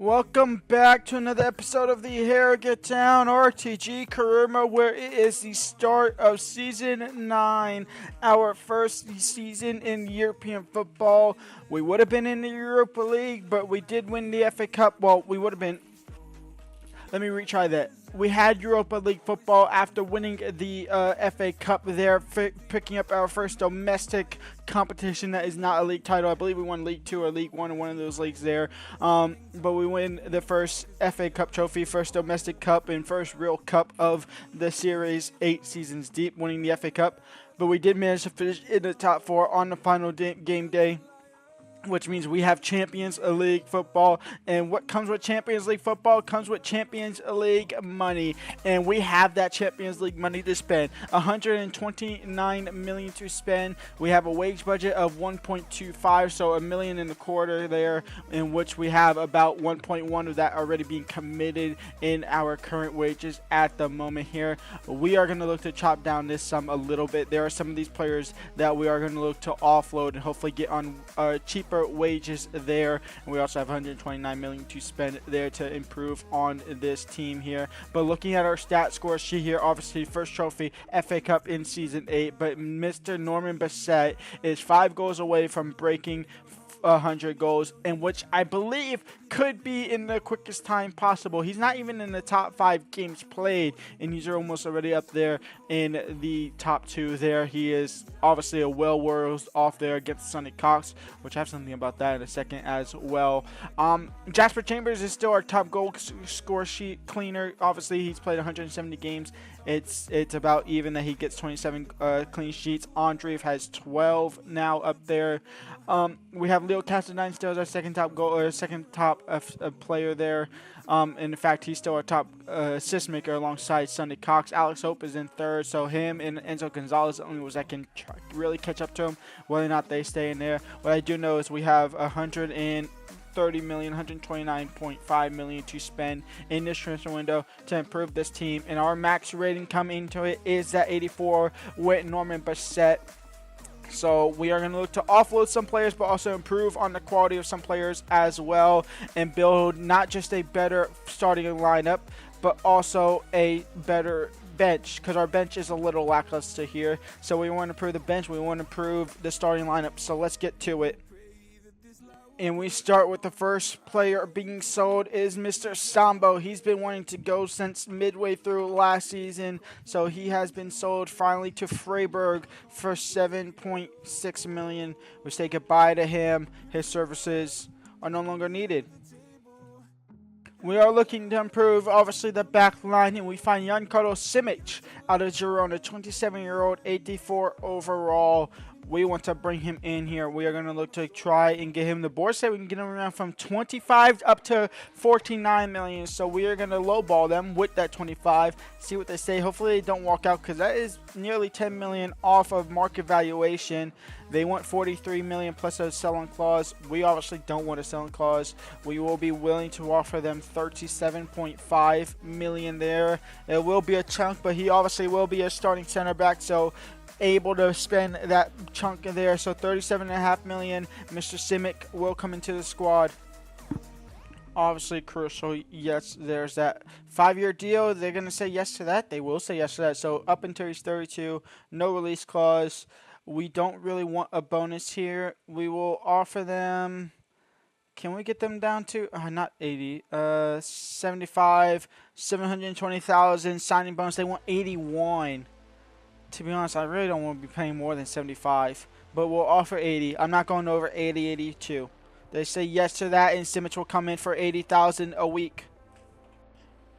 Welcome back to another episode of the Harrogate Town RTG career mode, where it is the start of Season 9, our first season in European football. We would have been in the Europa League, but we did win the FA Cup. Well, we would have been... Let me retry that. We had Europa League football after winning the FA Cup there, picking up our first domestic competition that is not a league title. I believe we won League 2 or League 1 in one of those leagues there. But we win the first FA Cup trophy, first domestic cup, and first real cup of the series, 8 seasons deep, winning the FA Cup. But we did manage to finish in the top 4 on the final game day, which means we have Champions League football. And what comes with Champions League football comes with Champions League money. And we have that Champions League money to spend. 129 million to spend. We have a wage budget of 1.25, so $1.25 million there, in which we have about 1.1 of that already being committed in our current wages at the moment here. We are going to look to chop down this sum a little bit. There are some of these players that we are going to look to offload and hopefully get on cheap wages there, and we also have 129 million to spend there to improve on this team here. But looking at our stat score sheet here, obviously first trophy FA Cup in season 8, but Mr. Norman Bassette is 5 goals away from breaking 100 goals, and which I believe could be in the quickest time possible. He's not even in the top 5 games played, and he's almost already up there in the top 2 there. He is obviously a well-world off there against Sonny Cox, which I have something about that in a second as well. Jasper Chambers is still our top goal score sheet cleaner. Obviously, he's played 170 games. It's about even that he gets 27 clean sheets. Andreev has 12 now up there. We have Leo Castledine still as our second top goal, or second top player there. In fact, he's still our top assist maker alongside Sonny Cox. Alex Hope is in third, so him and Enzo Gonzalez are the only ones that can really catch up to him, whether or not they stay in there. What I do know is we have 130 million, 129.5 million to spend in this transfer window to improve this team, and our max rating coming into it is that 84 with Norman Bassette. So we are going to look to offload some players, but also improve on the quality of some players as well, and build not just a better starting lineup, but also a better bench, because our bench is a little lackluster here. So we want to improve the bench, we want to improve the starting lineup. So let's get to it. And we start with the first player being sold is Mr. Sambo. He's been wanting to go since midway through last season, so he has been sold finally to Freiburg for 7.6 million. We say goodbye to him. His services are no longer needed. We are looking to improve, obviously, the back line, and we find Giancarlo Simic out of Girona, 27-year-old, 84 overall. We want to bring him in here. We are going to look to try and get him the board set. We can get him around from 25 up to 49 million. So we are going to lowball them with that 25. See what they say. Hopefully they don't walk out, because that is nearly 10 million off of market valuation. They want 43 million plus a sell-on clause. We obviously don't want a sell-on clause. We will be willing to offer them 37.5 million there. It will be a chunk, but he obviously will be a starting center back, so able to spend that chunk in there. So 37.5 million. Mr. Simic will come into the squad. Obviously crucial. Yes, there's that 5-year deal. They're going to say yes to that. They will say yes to that. So up until he's 32, no release clause. We don't really want a bonus here. We will offer them... Can we get them down to, not 80, 75, 720,000 signing bonus. They want 81. To be honest, I really don't want to be paying more than 75, but we'll offer 80. I'm not going over 80, 82. They say yes to that, and Simic will come in for 80,000 a week.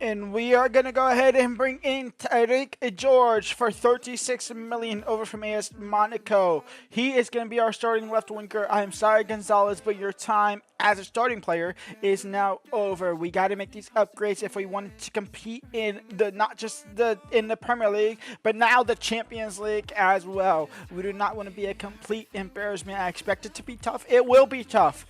And we are going to go ahead and bring in Tariq George for 36 million over from AS Monaco. He is going to be our starting left winger. I am sorry, Gonzalez, but your time as a starting player is now over. We got to make these upgrades if we want to compete in not just in the Premier League, but now the Champions League as well. We do not want to be a complete embarrassment. I expect it to be tough. It will be tough.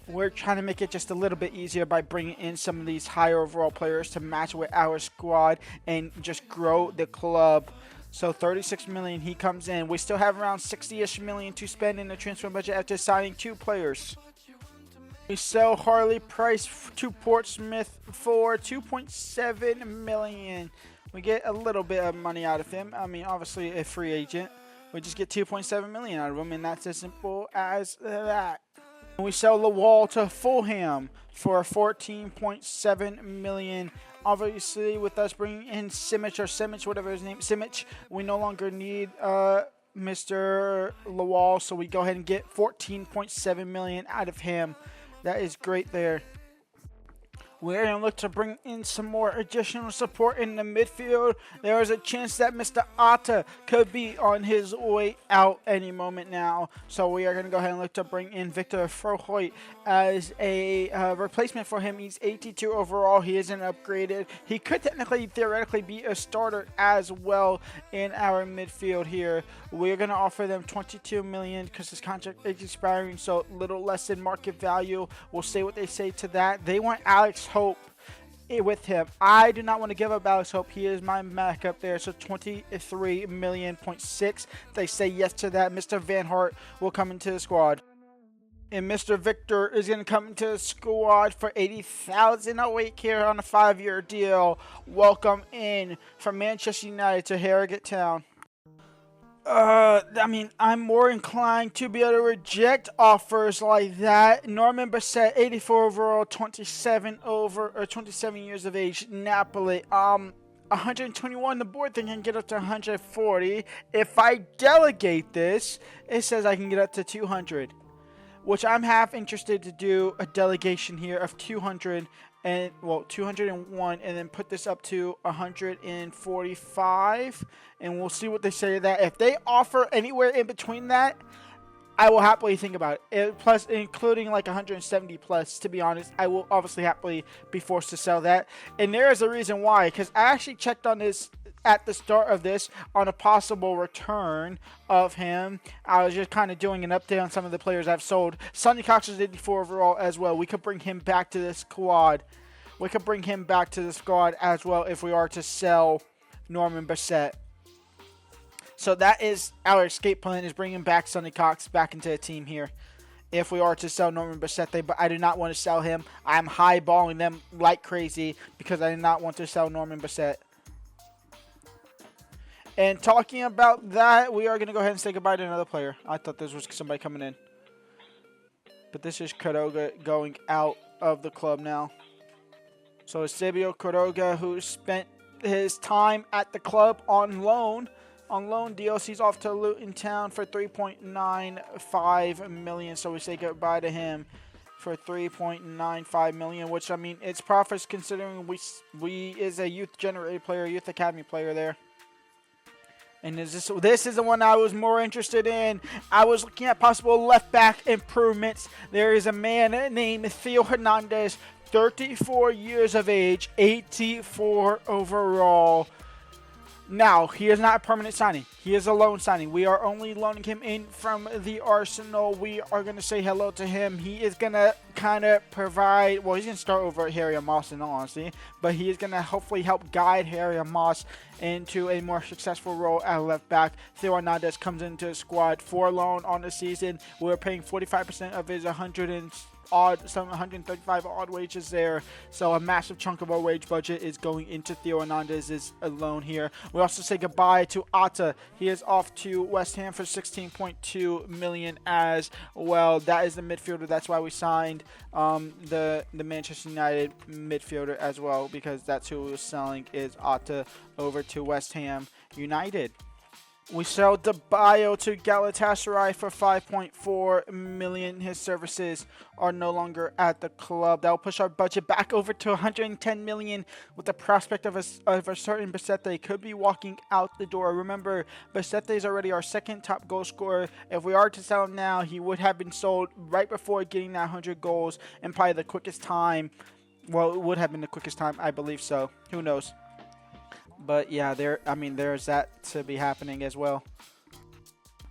We're trying to make it just a little bit easier by bringing in some of these higher overall players to match with our squad and just grow the club. So 36 million, he comes in. We still have around 60-ish million to spend in the transfer budget after signing 2 players. We sell Harley Price to Portsmouth for 2.7 million. We get a little bit of money out of him. I mean, obviously a free agent. We just get 2.7 million out of him, and that's as simple as that. We sell Lawal to Fulham for 14.7 million. Obviously, with us bringing in Simic, whatever his name, Simic, we no longer need Mr. Lawal, so we go ahead and get 14.7 million out of him. That is great there. We're going to look to bring in some more additional support in the midfield. There is a chance that Mr. Atta could be on his way out any moment now. So we are going to go ahead and look to bring in Victor Frohoyt as a replacement for him. He's 82 overall. He isn't upgraded. He could technically, theoretically be a starter as well in our midfield here. We're going to offer them 22 million because his contract is expiring, so a little less than market value. We'll see what they say to that. They want Alex Hope with him. I do not want to give up Alex Hope. He is my backup there. So 23 million. They say yes to that. Mr. Van Hart will come into the squad. And Mr. Victor is going to come into the squad for 80,000 a week here on a 5-year deal. Welcome in from Manchester United to Harrogate Town. I mean, I'm more inclined to be able to reject offers like that. Norman Bassette, 84 overall, 27 years of age, Napoli. 121, the board thing can get up to 140. If I delegate this, it says I can get up to 200, which I'm half interested to do a delegation here of 200 and 201, and then put this up to 145, and we'll see what they say to that. If they offer anywhere in between that, I will happily think about it. Plus, including like 170 plus, to be honest, I will obviously happily be forced to sell that. And there is a reason why, because I actually checked on this at the start of this on a possible return of him. I was just kind of doing an update on some of the players I've sold. Sonny Cox is 84 overall as well. We could bring him back to this squad. As well if we are to sell Norman Bassette. So that is our escape plan, is bringing back Sonny Cox back into the team here. If we are to sell Norman Bassette, but I do not want to sell him. I'm highballing them like crazy because I do not want to sell Norman Bassette. And talking about that, we are going to go ahead and say goodbye to another player. I thought this was somebody coming in. But this is Quiroga going out of the club now. So it's Eusebio Quiroga, who spent his time at the club on loan. On loan deals, he's off to Luton Town for 3.95 million. So we say goodbye to him for 3.95 million, which, I mean, it's profits considering we is a youth generated player, youth academy player there. And this is the one I was more interested in. I was looking at possible left back improvements. There is a man named Theo Hernandez, 34 years of age, 84 overall. Now, he is not a permanent signing. He is a loan signing. We are only loaning him in from the Arsenal. We are going to say hello to him. He is going to kind of provide, well, he's going to start over at Harry Moss in all honesty, but he is going to hopefully help guide Harry Moss into a more successful role at left back. Theo Hernandez comes into the squad for loan on the season. We're paying 45% of his 135 odd wages there, so a massive chunk of our wage budget is going into Theo Hernandez's loan here. We also say goodbye to Atta. He is off to West Ham for 16.2 million as well. That is the midfielder. That's why we signed the Manchester United midfielder as well, because that's who we were selling, is Atta over to West Ham United. We sell Debayo to Galatasaray for 5.4 million. His services are no longer at the club. That will push our budget back over to 110 million, with the prospect of a certain Bassette could be walking out the door. Remember, Bassette is already our second top goal scorer. If we are to sell him now, he would have been sold right before getting that 100 goals, and probably the quickest time. Well, it would have been the quickest time, I believe so. Who knows? But yeah, there's that to be happening as well.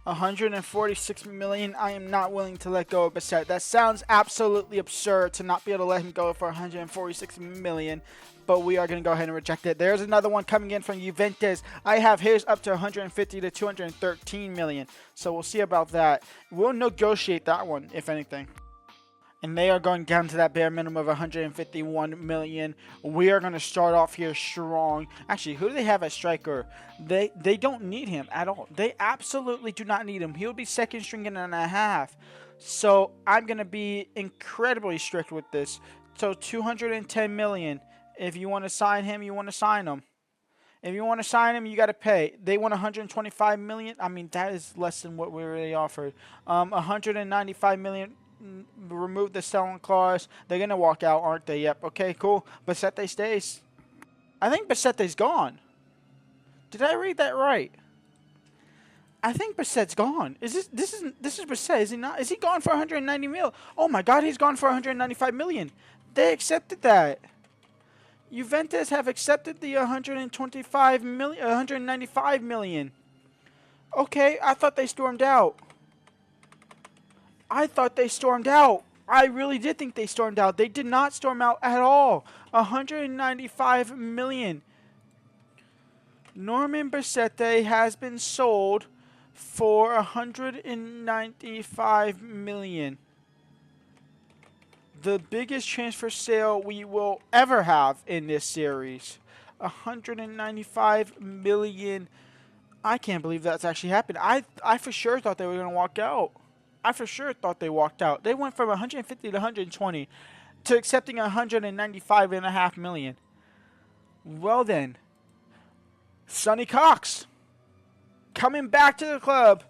146 million. I am not willing to let go of Bassette. That sounds absolutely absurd to not be able to let him go for 146 million. But we are going to go ahead and reject it. There's another one coming in from Juventus. I have his up to 150 to 213 million. So we'll see about that. We'll negotiate that one, if anything. and they are going down to that bare minimum of 151 million. We are going to start off here strong. Actually, who do they have as striker? They don't need him at all. They absolutely do not need him. He'll be second string and a half. So I'm going to be incredibly strict with this. So 210 million. If you want to sign him, you want to sign him. If you want to sign him, you got to pay. They want 125 million. I mean, that is less than what we already offered. 195 million. Remove the selling clause. They're gonna walk out, aren't they? Yep. Okay, cool. Bassette stays. I think Bassette's gone. Did I read that right? I think Bassette's gone. This is Bassette? Is he not? Is he gone for 190 mil? Oh my God, he's gone for 195 million. They accepted that. Juventus have accepted the 125 million, 195 million. Okay, I thought they stormed out. I really did think they stormed out. They did not storm out at all. 195 million. Norman Bassette has been sold for 195 million. The biggest transfer sale we will ever have in this series. 195 million. I can't believe that's actually happened. I for sure thought they were going to walk out. I for sure thought they walked out. They went from 150 to 120 to accepting 195.5 million. Well then, Sonny Cox coming back to the club.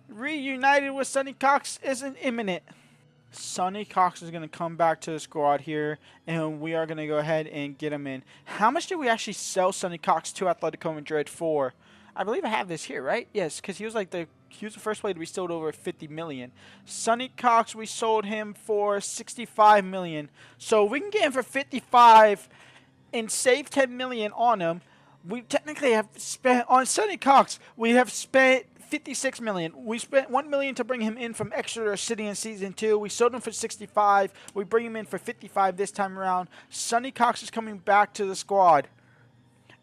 Reunited with Sonny Cox isn't imminent. Sonny Cox is going to come back to the squad here, and we are going to go ahead and get him in. How much did we actually sell Sonny Cox to Atletico Madrid for? I believe I have this here, right? Yes, because he was the first player to be sold over 50 million. Sonny Cox, we sold him for 65 million. So we can get him for 55 and save 10 million on him. We technically have spent on Sonny Cox. We have spent 56 million. We spent 1 million to bring him in from Exeter City in season 2. We sold him for 65. We bring him in for 55 this time around. Sonny Cox is coming back to the squad.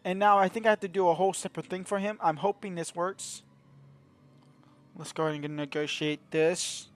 And now I think I have to do a whole separate thing for him. I'm hoping this works. Let's go ahead and negotiate this.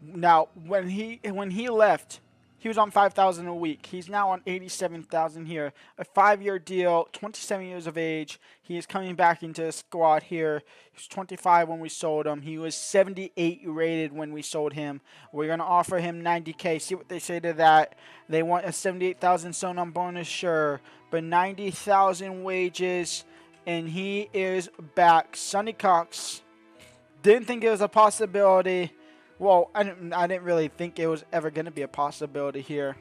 Now, when he left, he was on 5,000 a week. He's now on 87,000 here. A 5-year deal, 27 years of age. He is coming back into the squad here. He was 25 when we sold him. He was 78 rated when we sold him. We're going to offer him 90K. See what they say to that. They want a 78,000 sign-on bonus, sure. But 90,000 wages, and he is back. Sonny Cox. Didn't think it was a possibility. Well, I didn't really think it was ever going to be a possibility here.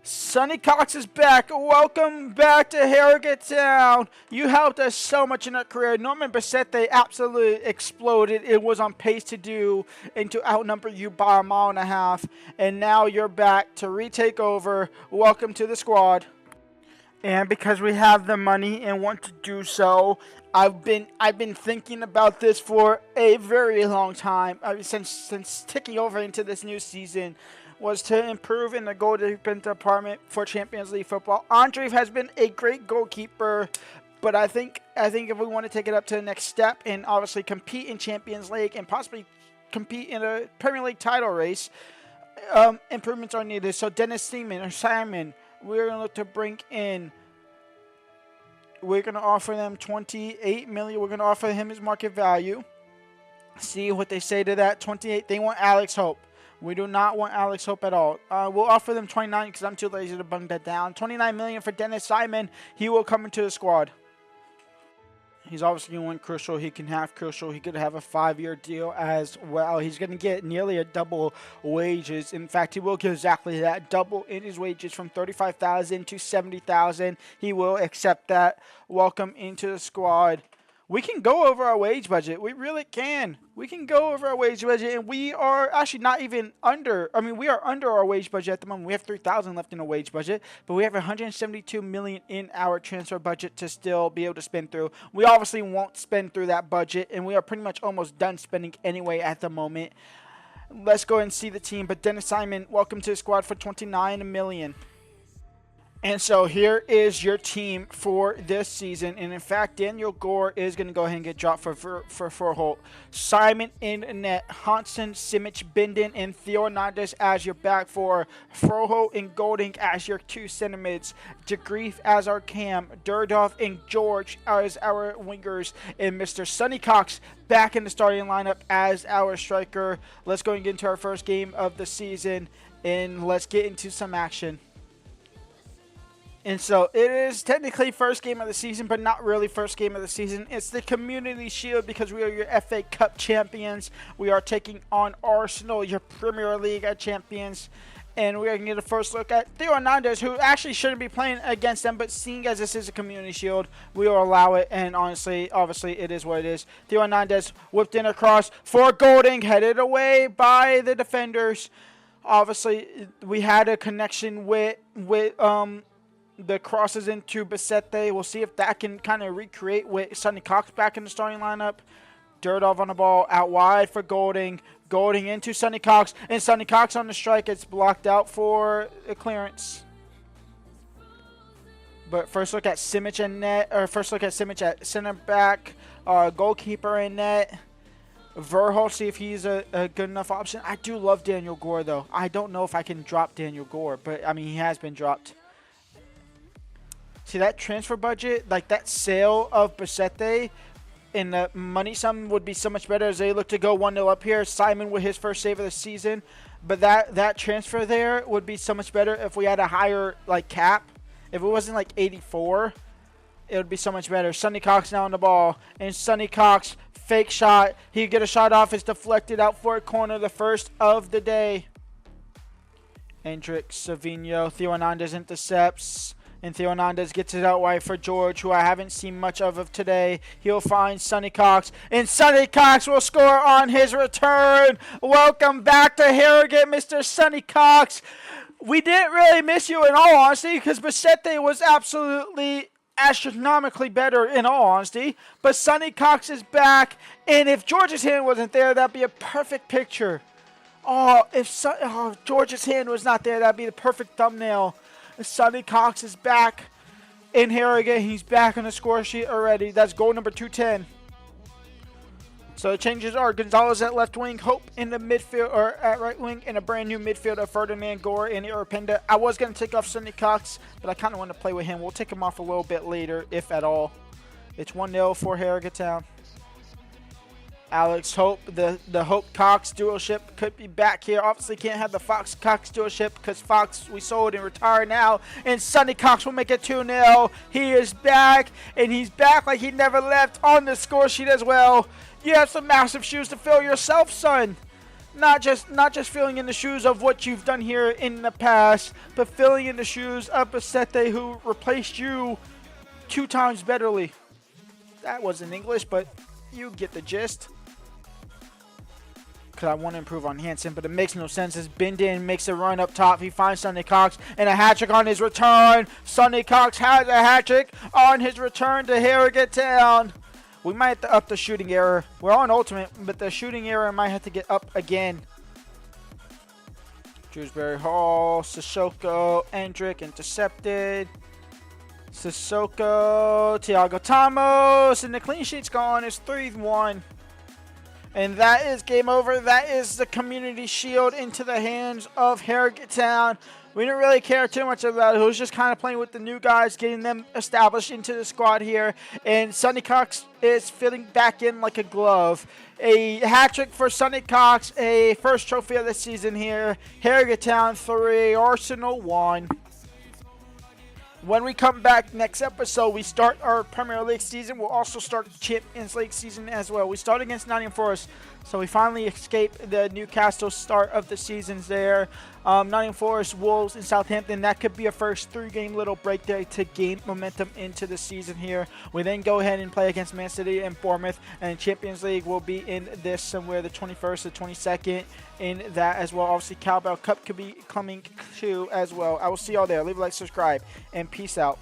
Sonny Cox is back. Welcome back to Harrogate Town. You helped us so much in our career. Norman Bassette absolutely exploded. It was on pace to do and to outnumber you by a mile and a half. And now you're back to retake over. Welcome to the squad. And because we have the money and want to do so, I've been thinking about this for a very long time. Since ticking over into this new season, was to improve in the goalkeeping department for Champions League football. Andre has been a great goalkeeper, but I think if we want to take it up to the next step and obviously compete in Champions League and possibly compete in a Premier League title race, improvements are needed. So Dennis Simon, we're going to look to bring in. We're going to offer them 28 million. We're going to offer him his market value. See what they say to that. 28. They want Alex Hope. We do not want Alex Hope at all. We'll offer them 29 because I'm too lazy to bung that down. 29 million for Dennis Simon. He will come into the squad. He's obviously going to want Crucial. He can have Crucial. He could have a 5-year deal as well. He's going to get nearly a double wages. In fact, he will get exactly that, double in his wages from 35,000 to 70,000. He will accept that. Welcome into the squad. We can go over our wage budget. We really can. We can go over our wage budget, and we are actually not even under. I mean, we are under our wage budget at the moment. We have 3,000 left in the wage budget, but we have 172 million in our transfer budget to still be able to spend through. We obviously won't spend through that budget, and we are pretty much almost done spending anyway at the moment. Let's go and see the team. But Dennis Simon, welcome to the squad for 29 million. And so here is your team for this season. And in fact, Daniel Gore is going to go ahead and get dropped for Holt. Simon in net, Hansen, Simic, Binden, and Theo Hernandez as your back four. Froho and Golding as your two center mids. DeGrief as our cam. Durdoff and George as our wingers. And Mr. Sonny Cox back in the starting lineup as our striker. Let's go and get into our first game of the season. And let's get into some action. And so it is technically first game of the season, but not really first game of the season. It's the Community Shield because we are your FA Cup champions. We are taking on Arsenal, your Premier League champions. And we are going to get a first look at Theo Hernandez, who actually shouldn't be playing against them. But seeing as this is a Community Shield, we will allow it. And honestly, obviously, it is what it is. Theo Hernandez whipped in across for Golding, headed away by the defenders. Obviously, we had a connection with the crosses into Bassette. We'll see if that can kind of recreate with Sonny Cox back in the starting lineup. Durdoff on the ball, out wide for Golding. Golding into Sonny Cox, and Sonny Cox on the strike. It's blocked out for a clearance. But first look at Simic in net, or first look at Simic at center back, goalkeeper in net. Verholt, see if he's a good enough option. I do love Daniel Gore, though. I don't know if I can drop Daniel Gore, but I mean, he has been dropped. See, that transfer budget, like that sale of Bassette and the money sum would be so much better as they look to go 1-0 up here. Simon with his first save of the season. But that transfer there would be so much better if we had a higher like cap. If it wasn't like 84, it would be so much better. Sonny Cox now on the ball. And Sonny Cox, fake shot. He get a shot off. It's deflected out for a corner, the first of the day. Endrick, Savino, Theo Hernandez intercepts. And Theo Hernandez gets it out wide for George, who I haven't seen much of today. He'll find Sonny Cox. And Sonny Cox will score on his return. Welcome back to Harrogate, Mr. Sonny Cox. We didn't really miss you in all honesty because Bassette was absolutely astronomically better in all honesty. But Sonny Cox is back. And if George's hand wasn't there, that'd be a perfect picture. Oh, if George's hand was not there, that'd be the perfect thumbnail. Sonny Cox is back in Harrogate. He's back on the score sheet already. That's goal number 210. So the changes are Gonzalez at left wing, Hope in the midfield or at right wing, and a brand new midfielder, Ferdinand Gore and Irapenda. I was going to take off Sonny Cox, but I kind of want to play with him. We'll take him off a little bit later, if at all. It's 1-0 for Harrogate Town. Alex Hope, the Hope-Cox dualship could be back here. Obviously can't have the Fox-Cox dualship because Fox we sold and retired now. And Sonny Cox will make it 2-0. He is back, and he's back like he never left on the score sheet as well. You have some massive shoes to fill yourself, son. Not just filling in the shoes of what you've done here in the past, but filling in the shoes of Bassette, who replaced you 2 times betterly. That wasn't English, but you get the gist. I want to improve on Hansen, but it makes no sense as Binden makes a run up top. He finds Sonny Cox and a hat trick on his return. Sonny Cox has a hat trick on his return to Harrogate Town. We might have to up the shooting error. We're on ultimate, but the shooting error might have to get up again. Dewsbury Hall, Sissoko, Endrick intercepted. Sissoko, Thiago Tamos, and the clean sheet's gone. It's 3-1. And that is game over. That is the Community Shield into the hands of Harrogate Town. We didn't really care too much about it. It was just kind of playing with the new guys, getting them established into the squad here. And Sonny Cox is fitting back in like a glove. A hat trick for Sonny Cox, a first trophy of the season here. Harrogate Town 3, Arsenal 1. When we come back next episode, we start our Premier League season. We'll also start the Champions League season as well. We start against Nottingham Forest, so we finally escape the Newcastle start of the seasons there. Nottingham Forest, Wolves, and Southampton. That could be a first 3-game little break there to gain momentum into the season here. We then go ahead and play against Man City and Bournemouth, and Champions League will be in this somewhere the 21st to 22nd in that as well. Obviously, Cowbell Cup could be coming too as well. I will see y'all there. Leave a like, subscribe, and peace out.